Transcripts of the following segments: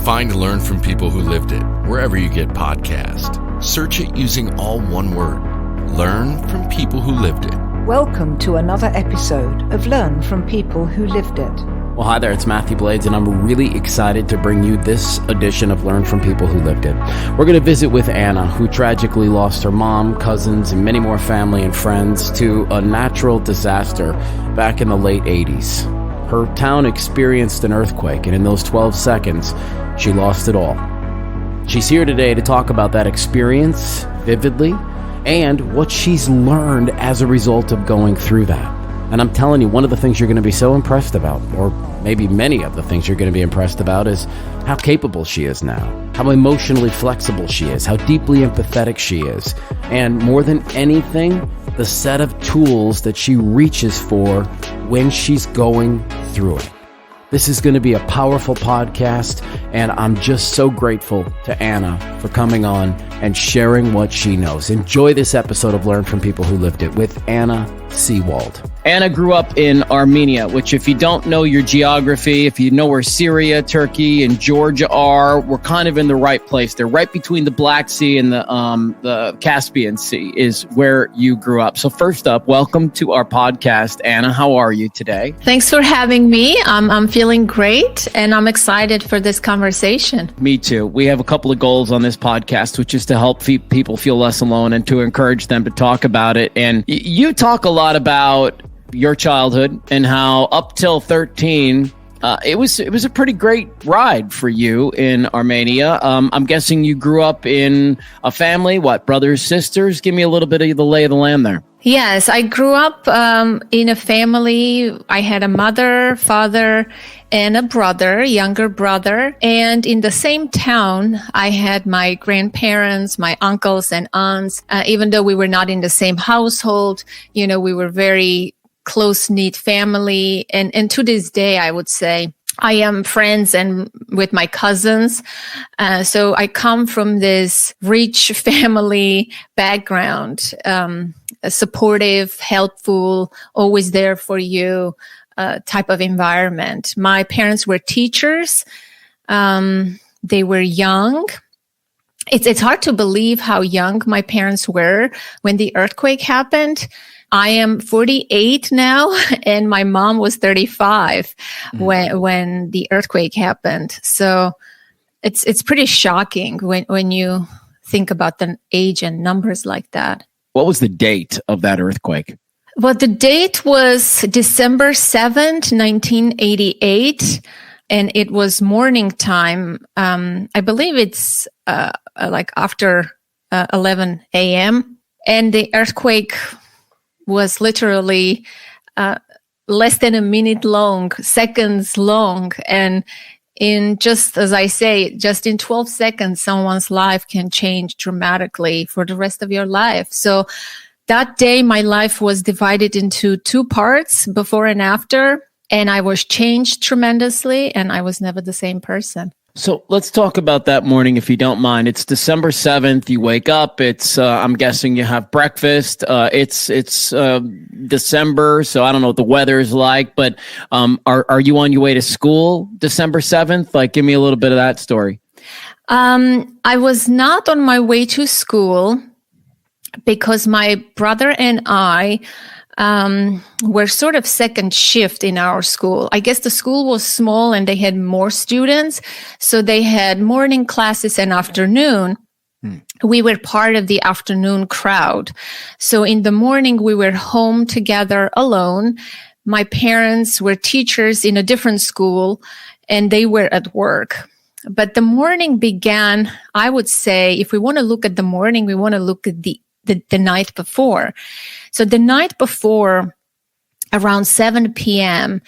Find and learn from people who lived it wherever you get podcasts. Search it using all one word. Learn from people who lived it. Welcome to another episode of Learn from People Who Lived It. Well, hi there, it's Mathew Blades, and I'm really excited to bring you this edition of Learn from People Who Lived It. We're going to visit with Anna, who tragically lost her mom, cousins, and many more family and friends to a natural disaster back in the late 80s. Her town experienced an earthquake, and in those 12 seconds, she lost it all. She's here today to talk about that experience vividly and what she's learned as a result of going through that. And I'm telling you, one of the things you're going to be so impressed about, or maybe many of the things you're going to be impressed about, is how capable she is now, how emotionally flexible she is, how deeply empathetic she is, and more than anything, the set of tools that she reaches for when she's going through it. This is going to be a powerful podcast, and I'm just so grateful to Anna for coming on and sharing what she knows. Enjoy this episode of Learn from People Who Lived It with Anna Seewald. Anna grew up in Armenia, which if you don't know your geography, if you know where Syria, Turkey, and Georgia are, we're kind of in the right place. They're right between the Black Sea and the Caspian Sea is where you grew up. So first up, welcome to our podcast. Anna, how are you today? Thanks for having me. I'm feeling great, and I'm excited for this conversation. Me too. We have a couple of goals on this podcast, which is to help people feel less alone and to encourage them to talk about it. And you talk a lot about your childhood and how up till 13, it was a pretty great ride for you in Armenia. I'm guessing you grew up in a family, brothers, sisters? Give me a little bit of the lay of the land there. Yes, I grew up in a family. I had a mother, father, and a brother, younger brother. And in the same town, I had my grandparents, my uncles and aunts. Even though we were not in the same household, we were very close-knit family. And to this day, I would say I am friends and with my cousins. So I come from this rich family background, supportive, helpful, always there for you type of environment. My parents were teachers. They were young. It's hard to believe how young my parents were when the earthquake happened. I am 48 now, and my mom was 35 when the earthquake happened. So it's pretty shocking when you think about the age and numbers like that. What was the date of that earthquake? Well, the date was December 7th, 1988, and it was morning time. I believe it's like after 11 a.m., and the earthquake was literally less than a minute long, seconds long. And in just, as I say, just in 12 seconds, someone's life can change dramatically for the rest of your life. So that day, my life was divided into two parts, before and after, and I was changed tremendously, and I was never the same person. So let's talk about that morning, if you don't mind. It's December 7th. You wake up. It's, I'm guessing you have breakfast. It's December, so I don't know what the weather is like, but are you on your way to school December 7th? Like, give me a little bit of that story. I was not on my way to school because my brother and I were sort of second shift in our school. I guess the school was small and they had more students. So they had morning classes and afternoon. We were part of the afternoon crowd. So in the morning, we were home together alone. My parents were teachers in a different school and they were at work. But the morning began, I would say, if we want to look at the morning, we want to look at the night before. So the night before, around 7 p.m.,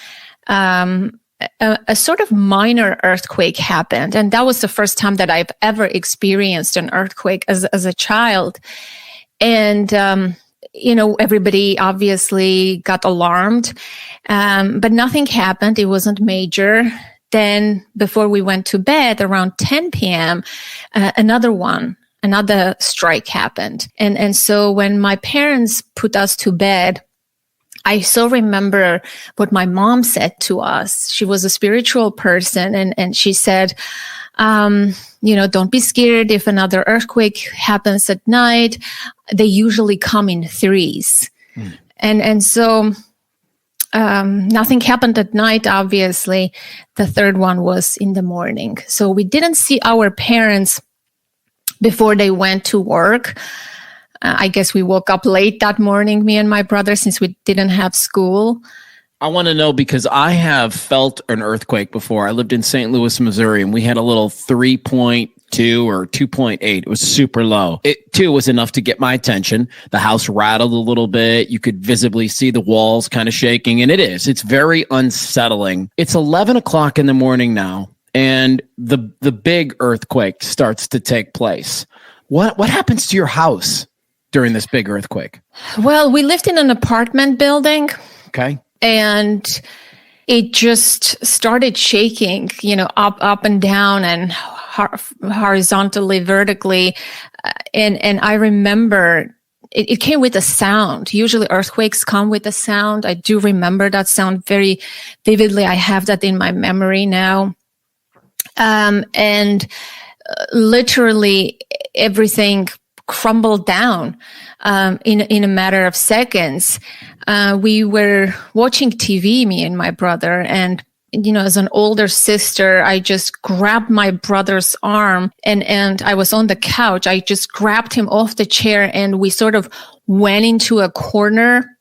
a sort of minor earthquake happened. And that was the first time that I've ever experienced an earthquake as a child. And, everybody obviously got alarmed, but nothing happened. It wasn't major. Then before we went to bed around 10 p.m., another strike happened. And so when my parents put us to bed, I so remember what my mom said to us. She was a spiritual person, and she said, Don't be scared if another earthquake happens at night. They usually come in threes. And so nothing happened at night, obviously. The third one was in the morning. So we didn't see our parents before they went to work. I guess we woke up late that morning, me and my brother, since we didn't have school. I want to know because I have felt an earthquake before. I lived in St. Louis, Missouri, and we had a little 3.2 or 2.8. It was super low. It too was enough to get my attention. The house rattled a little bit. You could visibly see the walls kind of shaking, and it's very unsettling. It's 11 o'clock in the morning now, and the big earthquake starts to take place. What happens to your house during this big earthquake? Well, we lived in an apartment building. Okay. And it just started shaking, up and down and horizontally, vertically. And I remember it came with a sound. Usually earthquakes come with a sound. I do remember that sound very vividly. I have that in my memory now. And literally everything crumbled down in a matter of seconds. We were watching TV, me and my brother, and as an older sister, I just grabbed my brother's arm and I was on the couch. I just grabbed him off the chair and we sort of went into a corner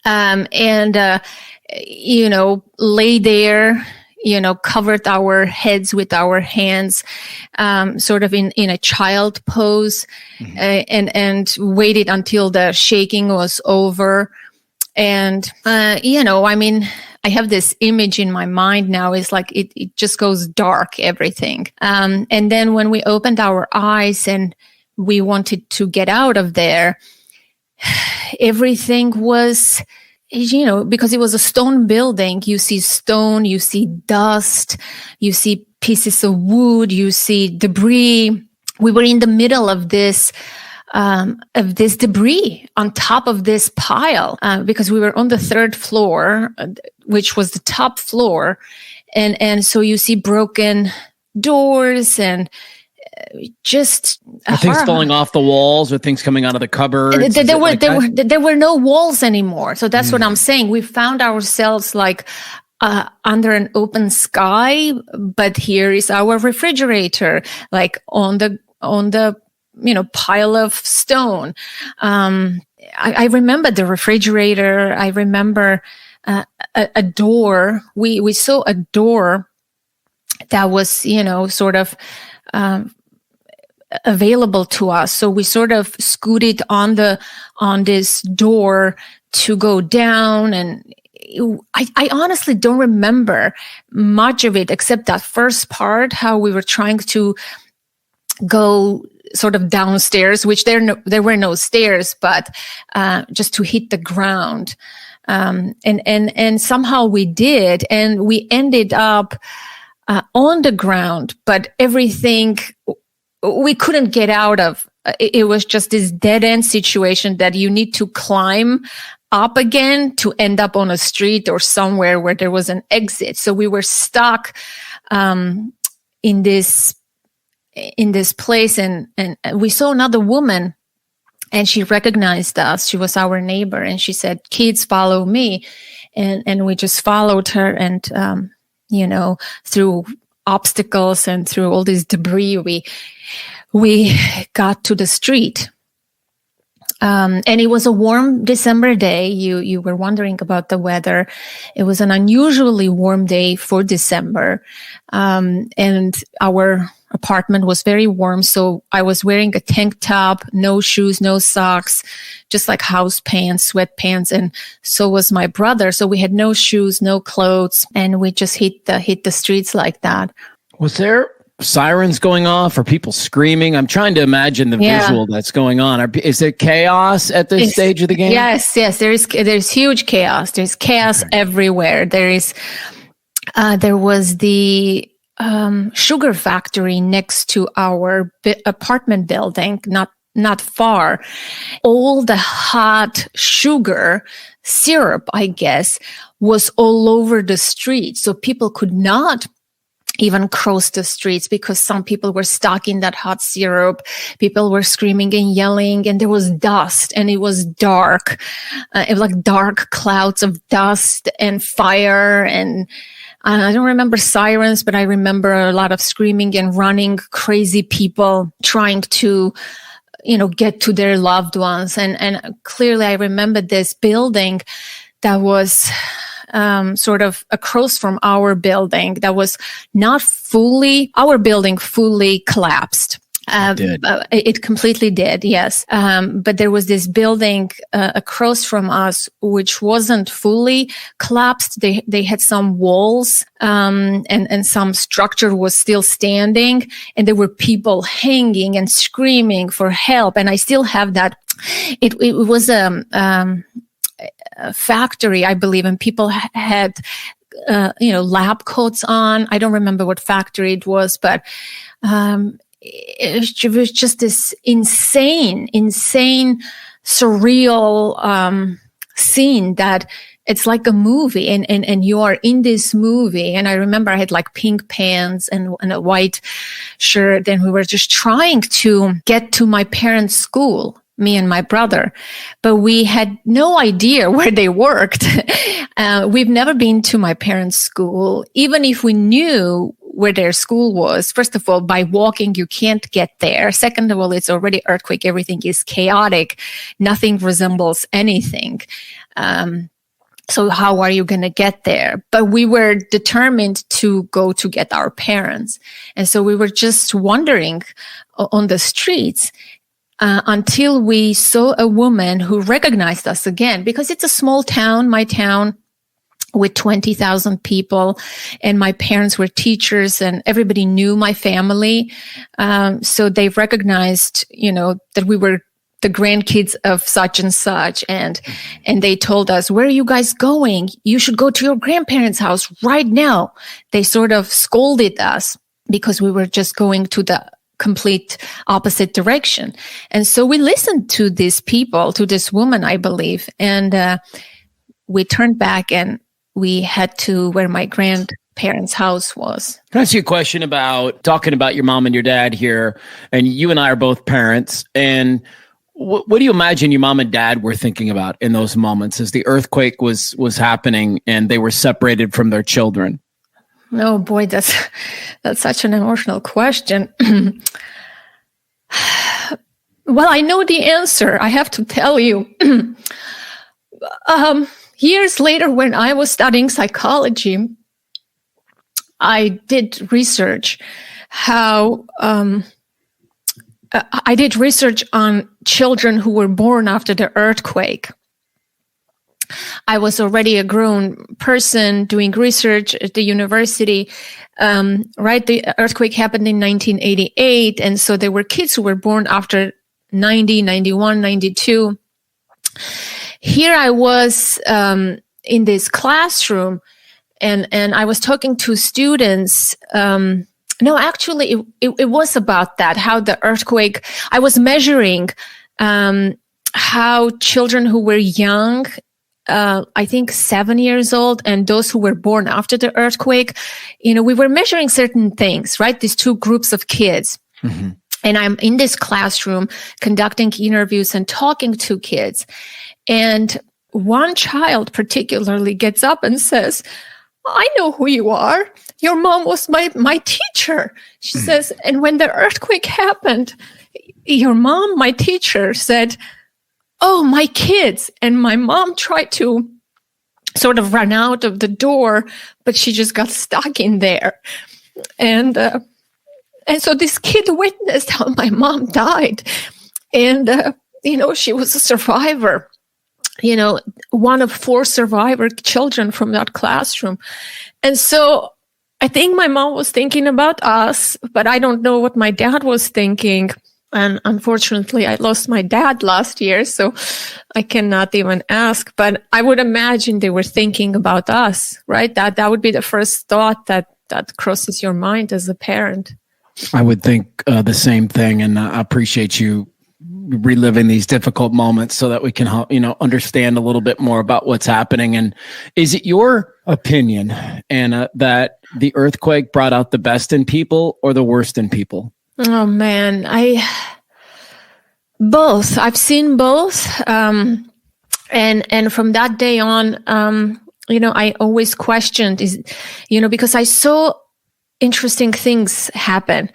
and lay there, covered our heads with our hands, sort of in a child pose, and waited until the shaking was over. And, I have this image in my mind now. It's like it just goes dark, everything. And then when we opened our eyes and we wanted to get out of there, everything was, because it was a stone building, you see stone, you see dust, you see pieces of wood, you see debris. We were in the middle of this debris on top of this pile, because we were on the third floor, which was the top floor. And so you see broken doors and just are things falling off the walls or things coming out of the cupboards? There were no walls anymore. So that's what I'm saying. We found ourselves like under an open sky, but here is our refrigerator, like on the pile of stone. I remember the refrigerator. I remember a door. We saw a door that was, sort of available to us. So we sort of scooted on this door to go down, and I honestly don't remember much of it except that first part, how we were trying to go sort of downstairs, which there were no stairs, but just to hit the ground. And somehow we did, and we ended up on the ground, but everything we couldn't get out of. It was just this dead end situation that you need to climb up again to end up on a street or somewhere where there was an exit. So we were stuck in this place, and we saw another woman, and she recognized us. She was our neighbor, and she said, "Kids, follow me." And we just followed her, and through obstacles and through all this debris, we got to the street. And it was a warm December day. You were wondering about the weather. It was an unusually warm day for December. And our apartment was very warm. So I was wearing a tank top, no shoes, no socks, just like house pants, sweatpants. And so was my brother. So we had no shoes, no clothes, and we just hit the streets like that. Was there sirens going off or people screaming? I'm trying to imagine the visual that's going on. Is there chaos at this stage of the game? Yes. There's huge chaos. There's chaos everywhere. There was the sugar factory next to our apartment building, not far. All the hot sugar syrup, I guess, was all over the street. So people could not even cross the streets because some people were stuck in that hot syrup. People were screaming and yelling, and there was dust, and it was dark. It was like dark clouds of dust and fire, and I don't remember sirens, but I remember a lot of screaming and running, crazy people trying to, get to their loved ones. And clearly I remember this building that was sort of across from our building that was not fully, our building fully collapsed. It completely did, yes. But there was this building across from us which wasn't fully collapsed. They had some walls and some structure was still standing, and there were people hanging and screaming for help. And I still have that. It was a factory, I believe, and people had lab coats on. I don't remember what factory it was, but it was just this insane, surreal scene that it's like a movie, and you are in this movie. And I remember I had like pink pants and a white shirt, and we were just trying to get to my parents' school, me and my brother, but we had no idea where they worked. We've never been to my parents' school. Even if we knew where their school was, first of all, by walking, you can't get there. Second of all, it's already earthquake. Everything is chaotic. Nothing resembles anything. So how are you going to get there? But we were determined to go to get our parents. And so we were just wandering on the streets until we saw a woman who recognized us again, because it's a small town, my town, with 20,000 people, and my parents were teachers, and everybody knew my family. So they recognized, that we were the grandkids of such and such, and they told us, "Where are you guys going? You should go to your grandparents' house right now." They sort of scolded us because we were just going to the complete opposite direction. And so we listened to these people, to this woman, I believe, and we turned back and we head to where my grandparents' house was. Can I ask you a question about talking about your mom and your dad here? And you and I are both parents. And what do you imagine your mom and dad were thinking about in those moments as the earthquake was happening and they were separated from their children? Oh boy, that's such an emotional question. Well, I know the answer. I have to tell you. Years later, when I was studying psychology, I did research on children who were born after the earthquake. I was already a grown person doing research at the university. The earthquake happened in 1988. And so there were kids who were born after 90, 91, 92. Here I was in this classroom, and I was talking to students. No, actually, it was about that, how the earthquake, I was measuring how children who were young, I think 7 years old, and those who were born after the earthquake, we were measuring certain things, right? These two groups of kids. Mm-hmm. And I'm in this classroom conducting interviews and talking to kids. And one child particularly gets up and says, "I know who you are. Your mom was my teacher." She says, "And when the earthquake happened, your mom, my teacher, said, 'Oh, my kids.' And my mom tried to sort of run out of the door, but she just got stuck in there." And so this kid witnessed how my mom died. And, she was a survivor, one of 4 survivor children from that classroom. And so I think my mom was thinking about us, but I don't know what my dad was thinking. And unfortunately, I lost my dad last year, so I cannot even ask. But I would imagine they were thinking about us, right? That would be the first thought that crosses your mind as a parent. I would think the same thing, and I appreciate you reliving these difficult moments so that we can, understand a little bit more about what's happening. And is it your opinion, Anna, that the earthquake brought out the best in people or the worst in people? Oh man, both. I've seen both. And from that day on, I always questioned because I saw interesting things happen.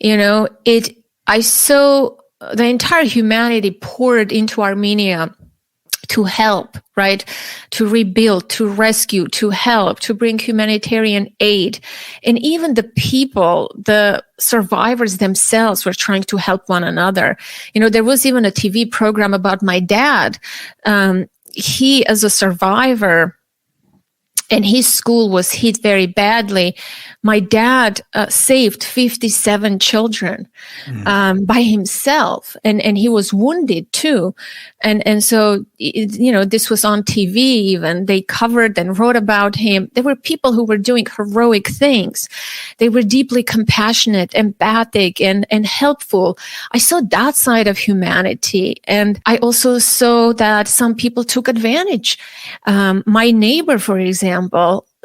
I saw the entire humanity poured into Armenia to help, right? To rebuild, to rescue, to help, to bring humanitarian aid. And even the people, the survivors themselves were trying to help one another. There was even a TV program about my dad. He, as a survivor, and his school was hit very badly. My dad saved 57 children by himself, and he was wounded too. And so, this was on TV even. They covered and wrote about him. There were people who were doing heroic things. They were deeply compassionate, empathic, and helpful. I saw that side of humanity. And I also saw that some people took advantage. My neighbor, for example,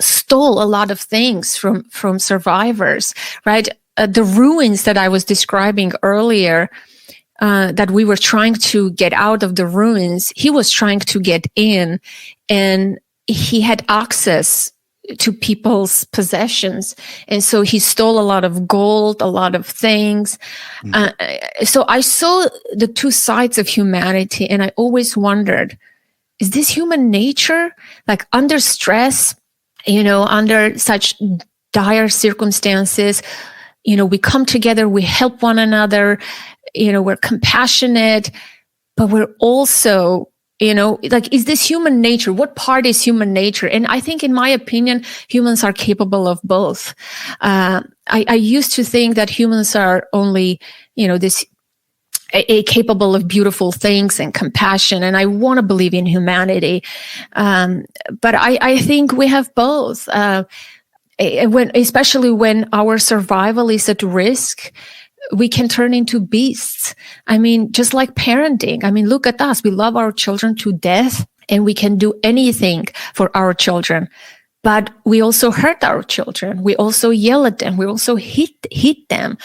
stole a lot of things from survivors, right? The ruins that I was describing earlier, that we were trying to get out of the ruins, he was trying to get in, and he had access to people's possessions. And so he stole a lot of gold, a lot of things. So I saw the two sides of humanity, and I always wondered, is this human nature? Like under stress, under such dire circumstances, we come together, we help one another, we're compassionate, but we're also, is this human nature? What part is human nature? And I think, in my opinion, humans are capable of both. I used to think that humans are only, capable of beautiful things and compassion. And I want to believe in humanity. But I think we have both. Especially when our survival is at risk, we can turn into beasts. I mean, just like parenting. I mean, look at us. We love our children to death, and we can do anything for our children. But we also hurt our children. We also yell at them. We also hit them.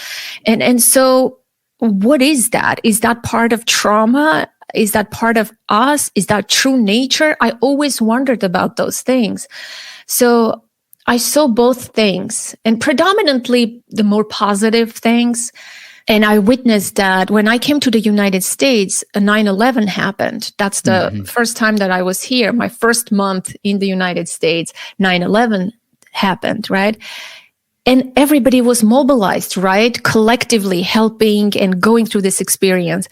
And so what is that? Is that part of trauma? Is that part of us? Is that true nature? I always wondered about those things. So I saw both things, and predominantly the more positive things. And I witnessed that when I came to the United States, 9/11 happened. That's the first time that I was here. My first month in the United States, 9/11 happened, right? And everybody was mobilized, right? Collectively helping and going through this experience.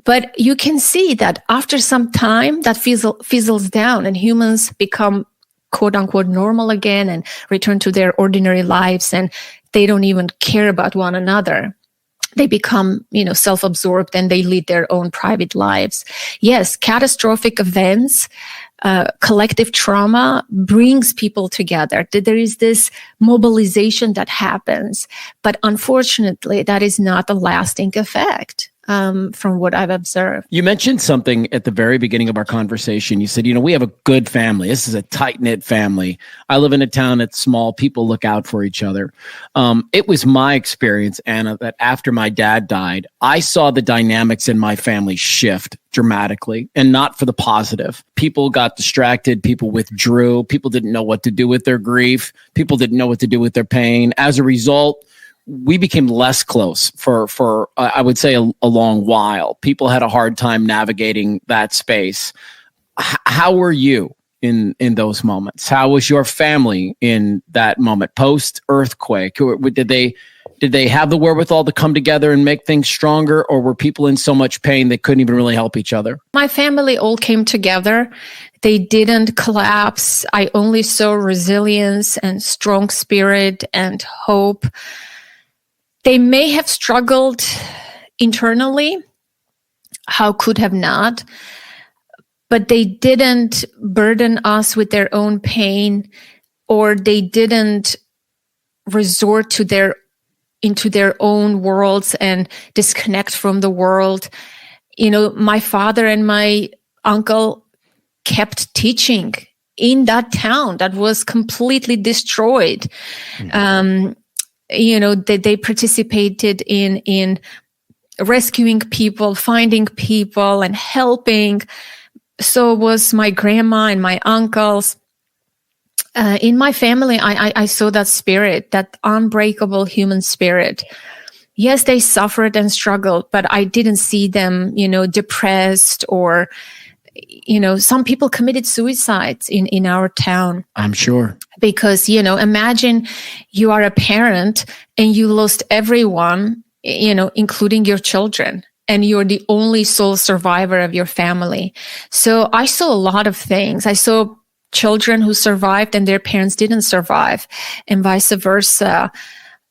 But you can see that after some time, that fizzles down, and humans become quote unquote normal again and return to their ordinary lives, and they don't even care about one another. They become, self-absorbed, and they lead their own private lives. Yes, catastrophic events, collective trauma brings people together. There is this mobilization that happens, but unfortunately, that is not a lasting effect. From what I've observed. You mentioned something at the very beginning of our conversation. You said, we have a good family. This is a tight-knit family. I live in a town that's small. People look out for each other. It was my experience, Anna, that after my dad died, I saw the dynamics in my family shift dramatically, and not for the positive. People got distracted. People withdrew. People didn't know what to do with their grief. People didn't know what to do with their pain. As a result, we became less close for I would say a long while. People had a hard time navigating that space. How were you in those moments? How was your family in that moment post earthquake? Did they have the wherewithal to come together and make things stronger, or were people in so much pain they couldn't even really help each other? My family all came together. They didn't collapse. I only saw resilience and strong spirit and hope. They may have struggled internally. How could have not? But they didn't burden us with their own pain, or they didn't resort into their own worlds and disconnect from the world. my father and my uncle kept teaching in that town that was completely destroyed. They participated in rescuing people, finding people, and helping. So was my grandma and my uncles. In my family, I saw that spirit, that unbreakable human spirit. Yes, they suffered and struggled, but I didn't see them, depressed or, some people committed suicides in our town. I'm sure. Because, imagine you are a parent and you lost everyone, including your children, and you're the only sole survivor of your family. So I saw a lot of things. I saw children who survived and their parents didn't survive, and vice versa.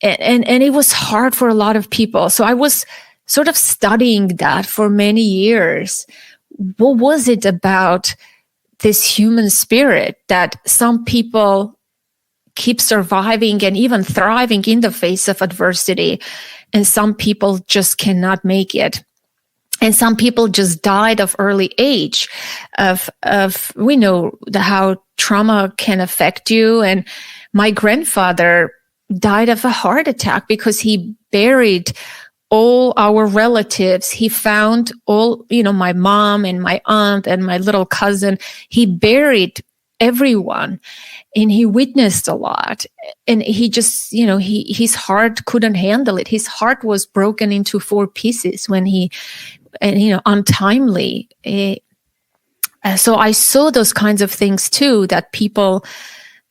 And it was hard for a lot of people. So I was sort of studying that for many years. What was it about this human spirit that some people keep surviving and even thriving in the face of adversity, and some people just cannot make it? And some people just died of early age we know how trauma can affect you. And my grandfather died of a heart attack because he buried all our relatives. He found all, my mom and my aunt and my little cousin. He buried everyone, and he witnessed a lot. And he just, his heart couldn't handle it. His heart was broken into 4 pieces when untimely. So I saw those kinds of things too, that people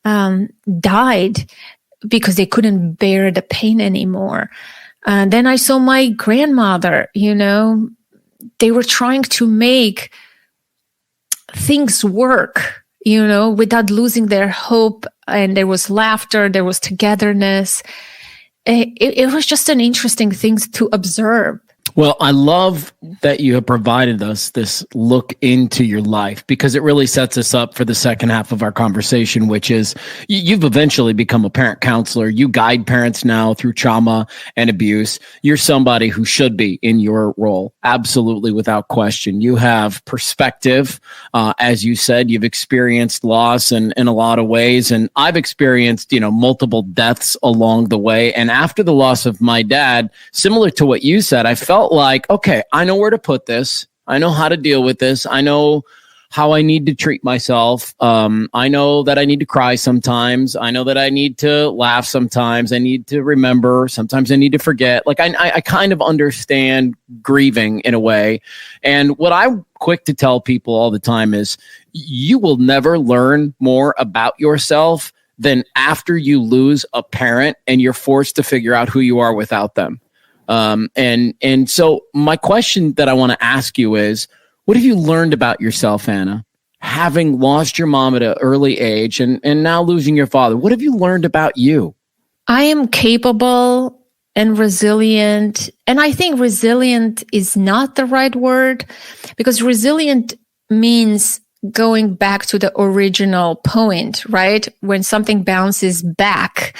died because they couldn't bear the pain anymore. And then I saw my grandmother, they were trying to make things work, without losing their hope. And there was laughter, there was togetherness. It was just an interesting thing to observe. Well, I love that you have provided us this look into your life, because it really sets us up for the second half of our conversation, which is you've eventually become a parent counselor. You guide parents now through trauma and abuse. You're somebody who should be in your role. Absolutely, without question. You have perspective. As you said, you've experienced loss in a lot of ways. And I've experienced, multiple deaths along the way. And after the loss of my dad, similar to what you said, I felt like, okay, I know where to put this. I know how to deal with this. I know how I need to treat myself. I know that I need to cry sometimes. I know that I need to laugh sometimes. I need to remember. Sometimes I need to forget. Like I kind of understand grieving in a way. And what I'm quick to tell people all the time is you will never learn more about yourself than after you lose a parent and you're forced to figure out who you are without them. And so my question that I want to ask you is, what have you learned about yourself, Anna, having lost your mom at an early age and now losing your father? What have you learned about you? I am capable and resilient. And I think resilient is not the right word, because resilient means going back to the original point, right? When something bounces back,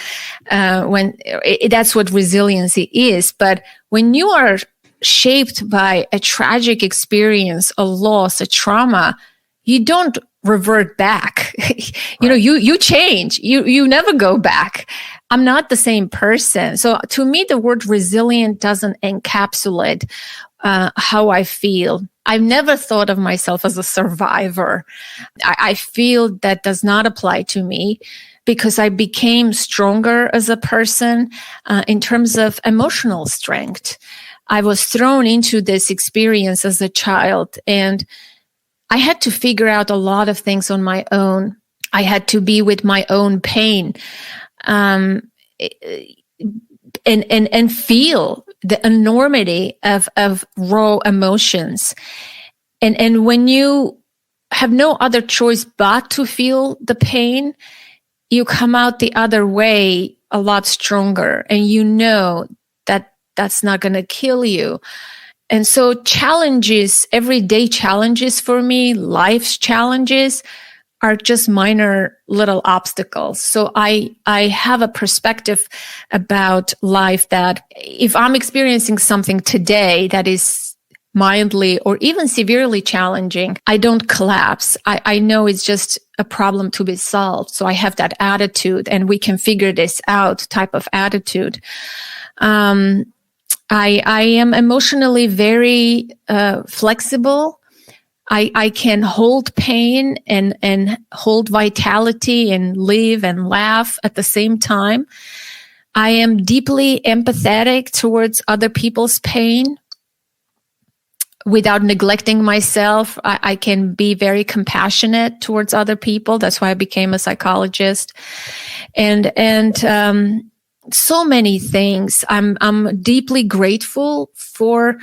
that's what resiliency is. But when you are shaped by a tragic experience, a loss, a trauma, you don't revert back. You change. You never go back. I'm not the same person. So to me, the word resilient doesn't encapsulate how I feel. I've never thought of myself as a survivor. I feel that does not apply to me, because I became stronger as a person in terms of emotional strength. I was thrown into this experience as a child, and I had to figure out a lot of things on my own. I had to be with my own pain and feel the enormity of raw emotions. And when you have no other choice but to feel the pain, you come out the other way a lot stronger, and you know that that's not going to kill you. And so challenges, everyday challenges for me, life's challenges, are just minor little obstacles. So I have a perspective about life that if I'm experiencing something today that is mildly or even severely challenging, I don't collapse. I know it's just a problem to be solved. So I have that attitude, and we can figure this out type of attitude. I am emotionally very flexible. I can hold pain and hold vitality and live and laugh at the same time. I am deeply empathetic towards other people's pain. Without neglecting myself, I can be very compassionate towards other people. That's why I became a psychologist. And so many things. I'm deeply grateful for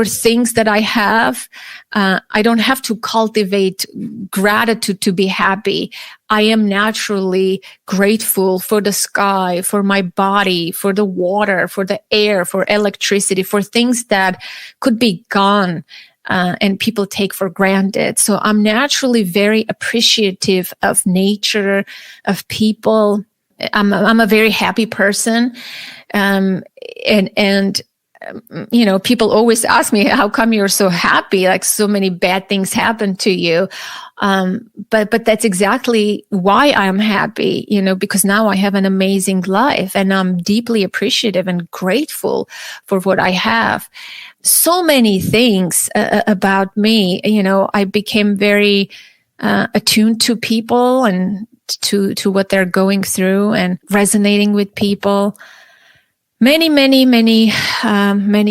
things that I have. I don't have to cultivate gratitude to be happy. I am naturally grateful for the sky, for my body, for the water, for the air, for electricity, for things that could be gone and people take for granted. So I'm naturally very appreciative of nature, of people. I'm a very happy person. You know, people always ask me, how come you're so happy? Like so many bad things happen to you. But that's exactly why I'm happy, you know, because now I have an amazing life and I'm deeply appreciative and grateful for what I have. So many things about me, you know, I became very attuned to people and to what they're going through and resonating with people. Many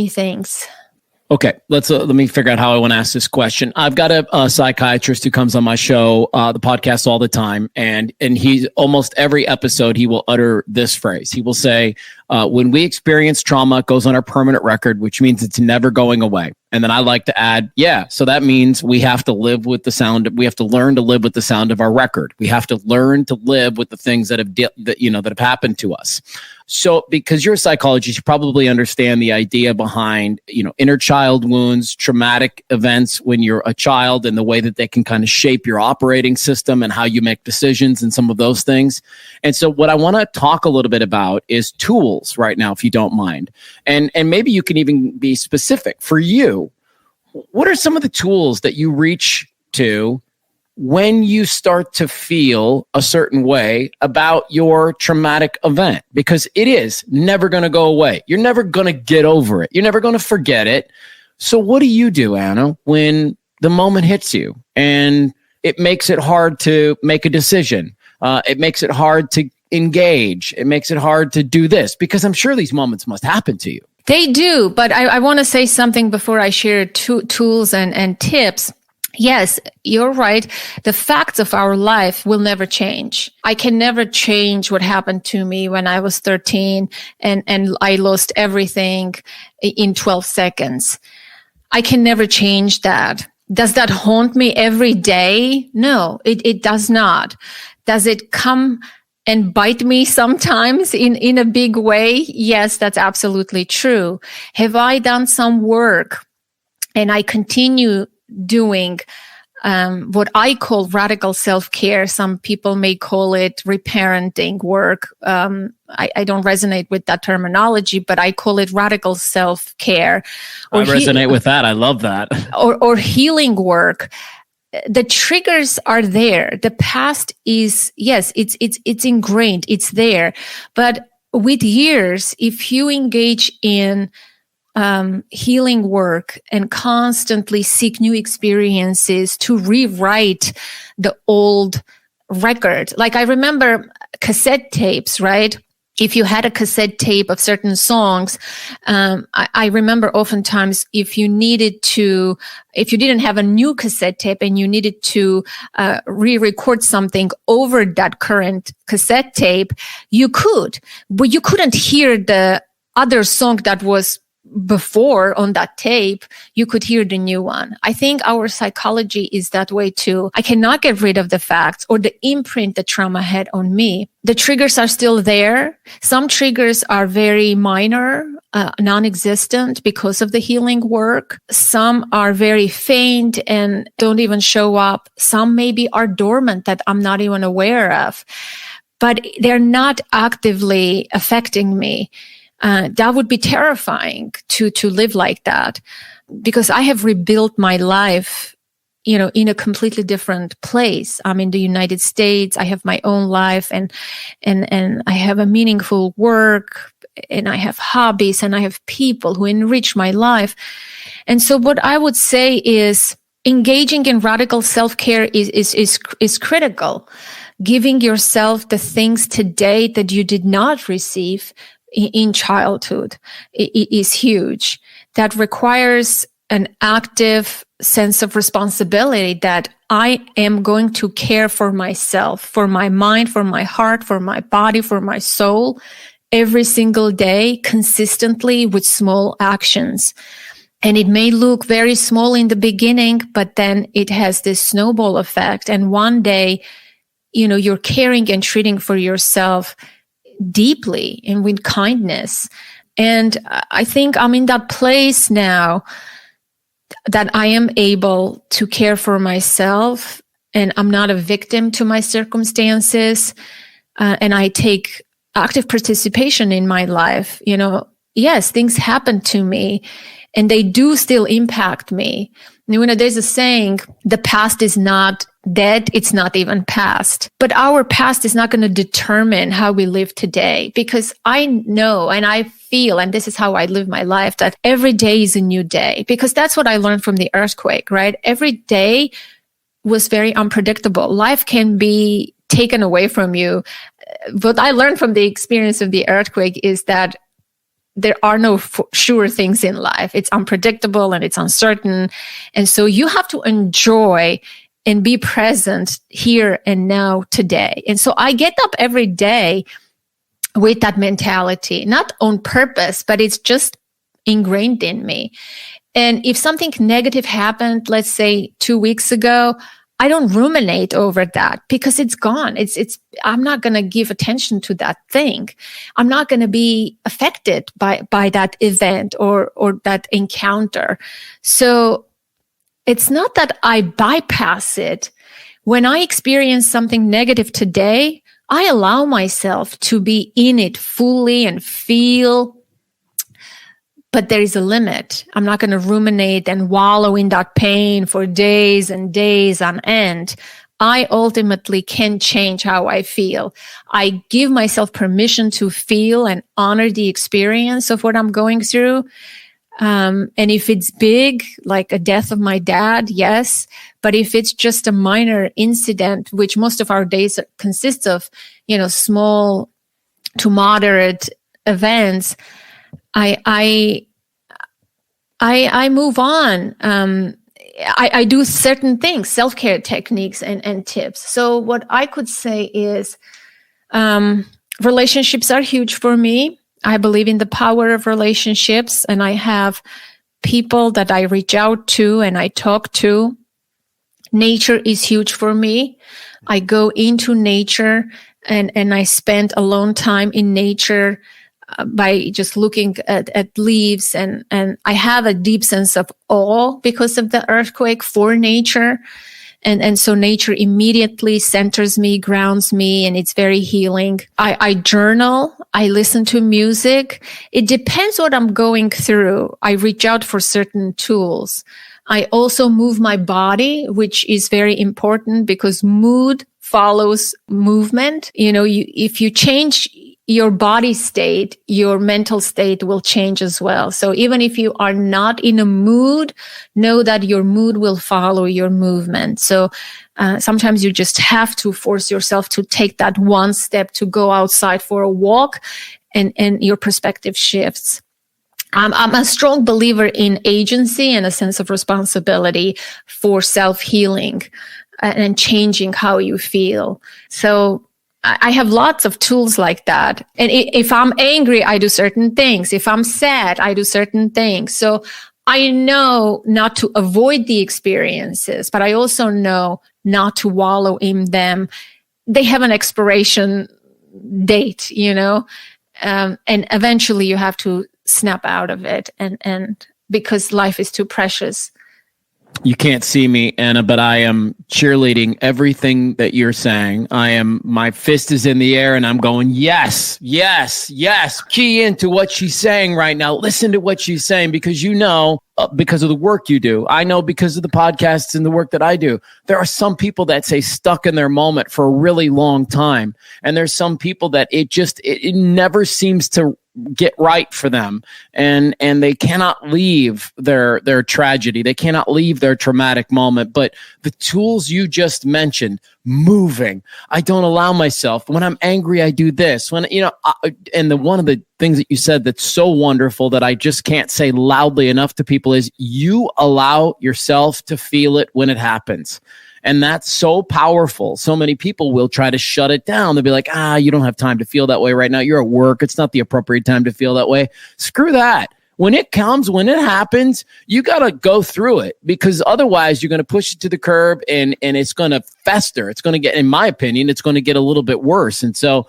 things. Okay, let me figure out how I want to ask this question. I've got a psychiatrist who comes on my show, the podcast all the time, and he's almost every episode he will utter this phrase. He will say, "When we experience trauma, it goes on our permanent record, which means it's never going away." And then I like to add, yeah, so that means we have to live with the sound. We have to learn to live with the sound of our record. We have to learn to live with the things that have happened to us. So, because you're a psychologist, you probably understand the idea behind, you know, inner child wounds, traumatic events when you're a child, and the way that they can kind of shape your operating system and how you make decisions and some of those things. And so, what I want to talk a little bit about is tools right now, if you don't mind, and maybe you can even be specific for you. What are some of the tools that you reach to when you start to feel a certain way about your traumatic event? Because it is never going to go away. You're never going to get over it. You're never going to forget it. So what do you do, Anna, when the moment hits you and it makes it hard to make a decision? It makes it hard to engage. It makes it hard to do this, because I'm sure these moments must happen to you. They do, but I want to say something before I share tools and tips. Yes, you're right. The facts of our life will never change. I can never change what happened to me when I was 13 and I lost everything in 12 seconds. I can never change that. Does that haunt me every day? No, it does not. Does it come and bite me sometimes in a big way? Yes, that's absolutely true. Have I done some work, and I continue doing what I call radical self-care? Some people may call it reparenting work. I don't resonate with that terminology, but I call it radical self-care. I resonate with that. I love that. Or healing work. The triggers are there. The past is, yes, it's ingrained. It's there. But with years, if you engage in healing work and constantly seek new experiences to rewrite the old record. Like I remember cassette tapes, right? If you had a cassette tape of certain songs, I remember oftentimes if you didn't have a new cassette tape and you needed to re-record something over that current cassette tape, you could, but you couldn't hear the other song that was before on that tape. You could hear the new one. I think our psychology is that way too. I cannot get rid of the facts or the imprint that trauma had on me. The triggers are still there. Some triggers are very minor, non-existent because of the healing work. Some are very faint and don't even show up. Some maybe are dormant that I'm not even aware of, but they're not actively affecting me. That would be terrifying to live like that, because I have rebuilt my life, in a completely different place. I'm in the United States. I have my own life, and I have a meaningful work, and I have hobbies, and I have people who enrich my life. And so what I would say is engaging in radical self-care is critical. Giving yourself the things today that you did not receive in childhood is huge. That requires an active sense of responsibility that I am going to care for myself, for my mind, for my heart, for my body, for my soul, every single day, consistently, with small actions. And it may look very small in the beginning, but then it has this snowball effect. And one day, you're caring and treating for yourself deeply and with kindness. And I think I'm in that place now that I am able to care for myself, and I'm not a victim to my circumstances. And I take active participation in my life. Yes, things happen to me, and they do still impact me. There's a saying, the past is not dead, it's not even past. But our past is not going to determine how we live today, because I know and I feel, and this is how I live my life, that every day is a new day, because that's what I learned from the earthquake, right? Every day was very unpredictable. Life can be taken away from you. What I learned from the experience of the earthquake is that there are no sure things in life. It's unpredictable and it's uncertain. And so you have to enjoy and be present here and now today. And so I get up every day with that mentality, not on purpose, but it's just ingrained in me. And if something negative happened, let's say 2 weeks ago, I don't ruminate over that, because it's gone. I'm not going to give attention to that thing. I'm not going to be affected by that event or that encounter. So it's not that I bypass it. When I experience something negative today, I allow myself to be in it fully and feel. But there is a limit. I'm not going to ruminate and wallow in that pain for days and days on end. I ultimately can change how I feel. I give myself permission to feel and honor the experience of what I'm going through. And if it's big, like a death of my dad, yes. But if it's just a minor incident, which most of our days consists of, small to moderate events, I move on. I do certain things, self-care techniques and tips. So what I could say is, relationships are huge for me. I believe in the power of relationships, and I have people that I reach out to and I talk to. Nature is huge for me. I go into nature and I spend alone time in nature by just looking at leaves, and I have a deep sense of awe because of the earthquake for nature. And so nature immediately centers me, grounds me, and it's very healing. I journal. I listen to music. It depends what I'm going through. I reach out for certain tools. I also move my body, which is very important because mood follows movement. If you change your body state, your mental state will change as well. So even if you are not in a mood, know that your mood will follow your movement. So sometimes you just have to force yourself to take that one step to go outside for a walk, and your perspective shifts. I'm a strong believer in agency and a sense of responsibility for self-healing and changing how you feel. So I have lots of tools like that. And if I'm angry, I do certain things. If I'm sad, I do certain things. So I know not to avoid the experiences, but I also know not to wallow in them. They have an expiration date, and eventually you have to snap out of it, and because life is too precious You can't see me, Anna, but I am cheerleading everything that you're saying. My fist is in the air and I'm going, yes, yes, yes. Key into what she's saying right now. Listen to what she's saying, because because of the work you do. I know because of the podcasts and the work that I do. There are some people that stay stuck in their moment for a really long time. And there's some people that it never seems to get right for them, and they cannot leave their tragedy. They cannot leave their traumatic moment. But the tools you just mentioned, moving, I don't allow myself. When I'm angry, I do this. When one of the things that you said that's so wonderful that I just can't say loudly enough to people is you allow yourself to feel it when it happens. And that's so powerful. So many people will try to shut it down. They'll be like, you don't have time to feel that way right now. You're at work. It's not the appropriate time to feel that way. Screw that. When it comes, when it happens, you got to go through it, because otherwise you're going to push it to the curb and it's going to fester. It's going to get, in my opinion, it's going to get a little bit worse. And so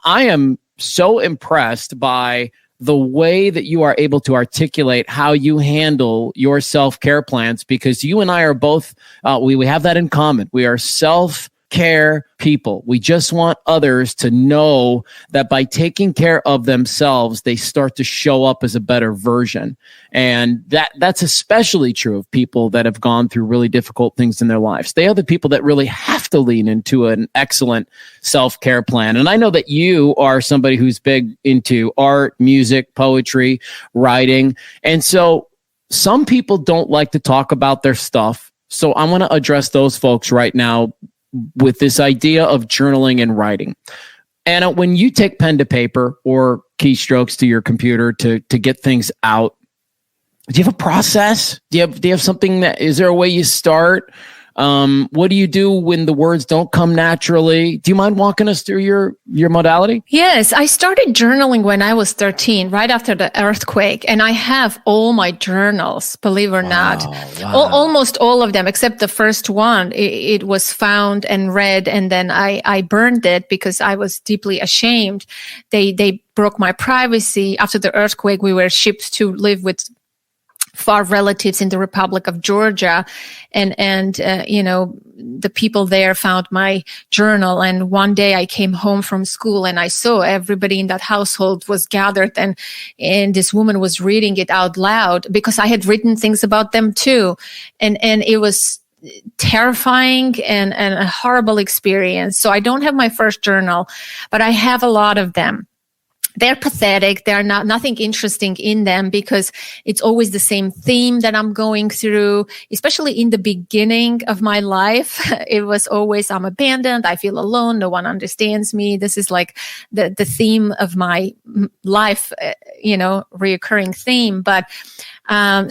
I am so impressed by the way that you are able to articulate how you handle your self-care plans, because you and I are both, we have that in common. We are self-care people. We just want others to know that by taking care of themselves, they start to show up as a better version. And that's especially true of people that have gone through really difficult things in their lives. They are the people that really have to lean into an excellent self-care plan. And I know that you are somebody who's big into art, music, poetry, writing. And so some people don't like to talk about their stuff. So I'm going to address those folks right now with this idea of journaling and writing. And when you take pen to paper or keystrokes to your computer to get things out, do you have a process? Do you have something is there a way you start? What do you do when the words don't come naturally? Do you mind walking us through your modality? Yes, I started journaling when I was 13, right after the earthquake. And I have all my journals, believe it or not. Wow. Almost all of them, except the first one. It was found and read, and then I burned it because I was deeply ashamed. They broke my privacy. After the earthquake, we were shipped to live with far relatives in the Republic of Georgia, and the people there found my journal. And one day I came home from school and I saw everybody in that household was gathered, and this woman was reading it out loud because I had written things about them too, and it was terrifying and a horrible experience. So I don't have my first journal, but I have a lot of them. They're pathetic. They're nothing interesting in them because it's always the same theme that I'm going through, especially in the beginning of my life. It was always, I'm abandoned. I feel alone. No one understands me. This is like the theme of my life, reoccurring theme. But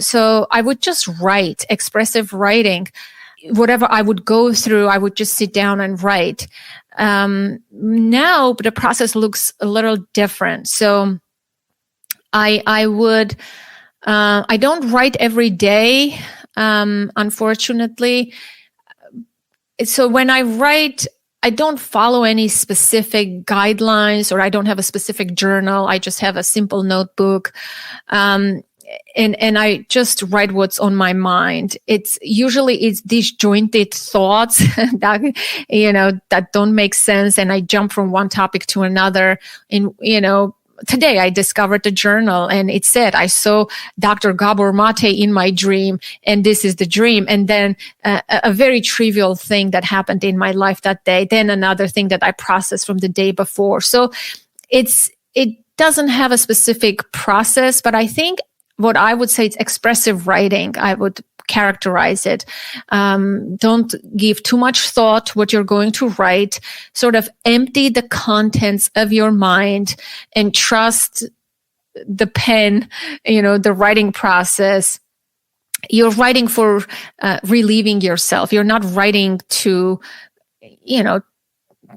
so I would just write, expressive writing. Whatever I would go through, I would just sit down and write. Now the process looks a little different. So I don't write every day, unfortunately. So when I write, I don't follow any specific guidelines, or I don't have a specific journal. I just have a simple notebook. And I just write what's on my mind. It's disjointed thoughts that don't make sense. And I jump from one topic to another. And, today I discovered the journal, and it said, I saw Dr. Gabor Mate in my dream, and this is the dream. And then a very trivial thing that happened in my life that day. Then another thing that I processed from the day before. So it doesn't have a specific process, but I think what I would say is expressive writing. I would characterize it. Don't give too much thought what you're going to write. Sort of empty the contents of your mind and trust the pen, the writing process. You're writing for relieving yourself. You're not writing to,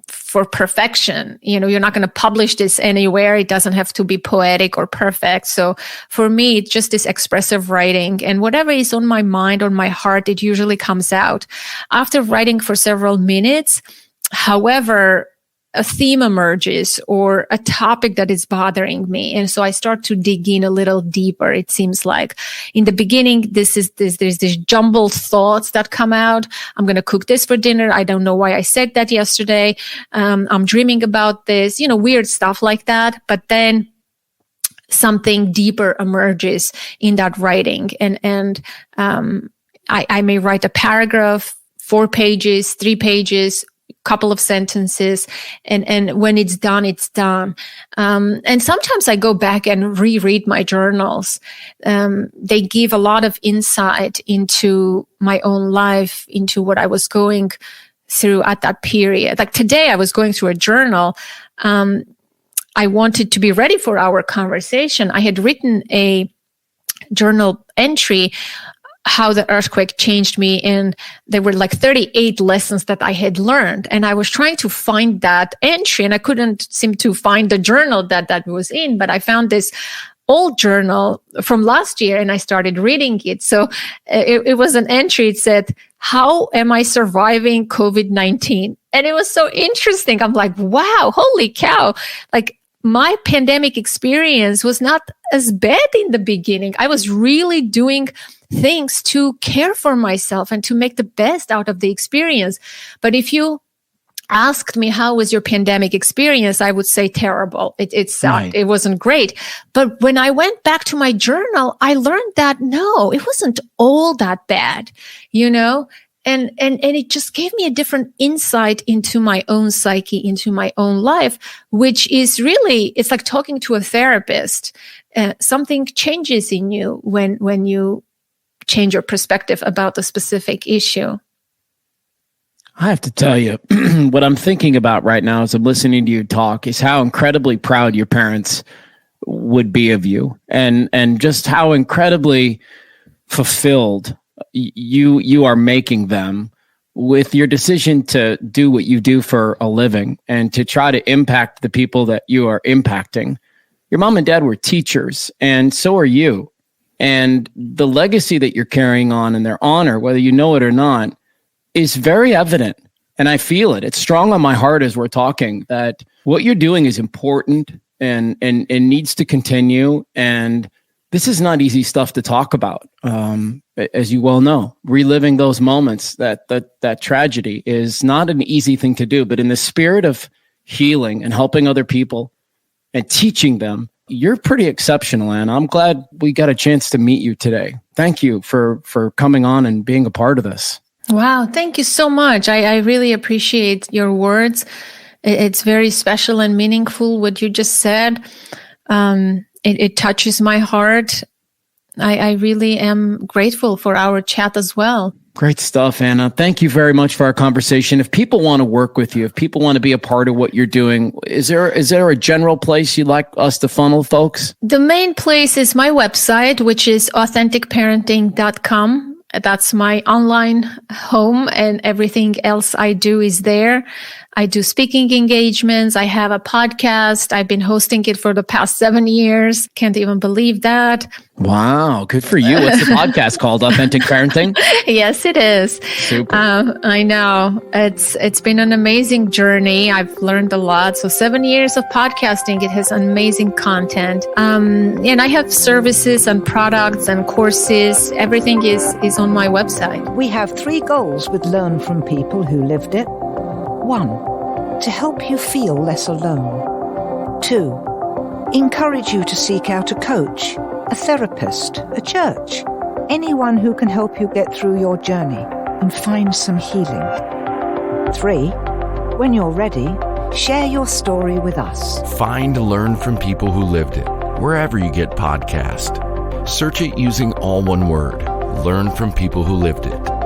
for perfection. You're not going to publish this anywhere. It doesn't have to be poetic or perfect. So for me, it's just this expressive writing, and whatever is on my mind, on my heart, it usually comes out after writing for several minutes. However, a theme emerges or a topic that is bothering me. And so I start to dig in a little deeper. It seems like in the beginning, there's this jumbled thoughts that come out. I'm going to cook this for dinner. I don't know why I said that yesterday. I'm dreaming about this, weird stuff like that. But then something deeper emerges in that writing. And I may write a paragraph, 4 pages, 3 pages, couple of sentences, and when it's done, it's done. And sometimes I go back and reread my journals. They give a lot of insight into my own life, into what I was going through at that period. Like today, I was going through a journal. I wanted to be ready for our conversation. I had written a journal entry how the earthquake changed me. And there were like 38 lessons that I had learned. And I was trying to find that entry and I couldn't seem to find the journal that was in, but I found this old journal from last year and I started reading it. So it was an entry. It said, "How am I surviving COVID-19?" And it was so interesting. I'm like, wow, holy cow. Like my pandemic experience was not as bad in the beginning. I was really doing things to care for myself and to make the best out of the experience. But if you asked me, how was your pandemic experience? I would say terrible. It sucked. Right. It wasn't great. But when I went back to my journal, I learned that no, it wasn't all that bad, and it just gave me a different insight into my own psyche, into my own life, which is really, it's like talking to a therapist. Something changes in you when you change your perspective about the specific issue. I have to tell you, what I'm thinking about right now as I'm listening to you talk is how incredibly proud your parents would be of you, and just how incredibly fulfilled you are making them with your decision to do what you do for a living and to try to impact the people that you are impacting. Your mom and dad were teachers, and so are you. And the legacy that you're carrying on and their honor, whether you know it or not, is very evident. And I feel it. It's strong on my heart as we're talking that what you're doing is important and needs to continue. And this is not easy stuff to talk about. As you well know, reliving those moments, that tragedy is not an easy thing to do. But in the spirit of healing and helping other people and teaching them, you're pretty exceptional, Anna. I'm glad we got a chance to meet you today. Thank you for coming on and being a part of this. Wow. Thank you so much. I really appreciate your words. It's very special and meaningful what you just said. It touches my heart. I really am grateful for our chat as well. Great stuff, Anna. Thank you very much for our conversation. If people want to work with you, if people want to be a part of what you're doing, is there a general place you'd like us to funnel folks? The main place is my website, which is authenticparenting.com. That's my online home, and everything else I do is there. I do speaking engagements. I have a podcast. I've been hosting it for the past 7 years. Can't even believe that. Wow. Good for you. What's the podcast called? Authentic Parenting? Yes, it is. Super. I know. It's been an amazing journey. I've learned a lot. So 7 years of podcasting, it has amazing content. And I have services and products and courses. Everything is on my website. We have 3 goals with Learn from People Who Lived It. 1, to help you feel less alone. 2, encourage you to seek out a coach, a therapist, a church, anyone who can help you get through your journey and find some healing. 3, when you're ready, share your story with us. Find Learn from People Who Lived It wherever you get podcasts. Search it using all one word, Learn from People Who Lived It.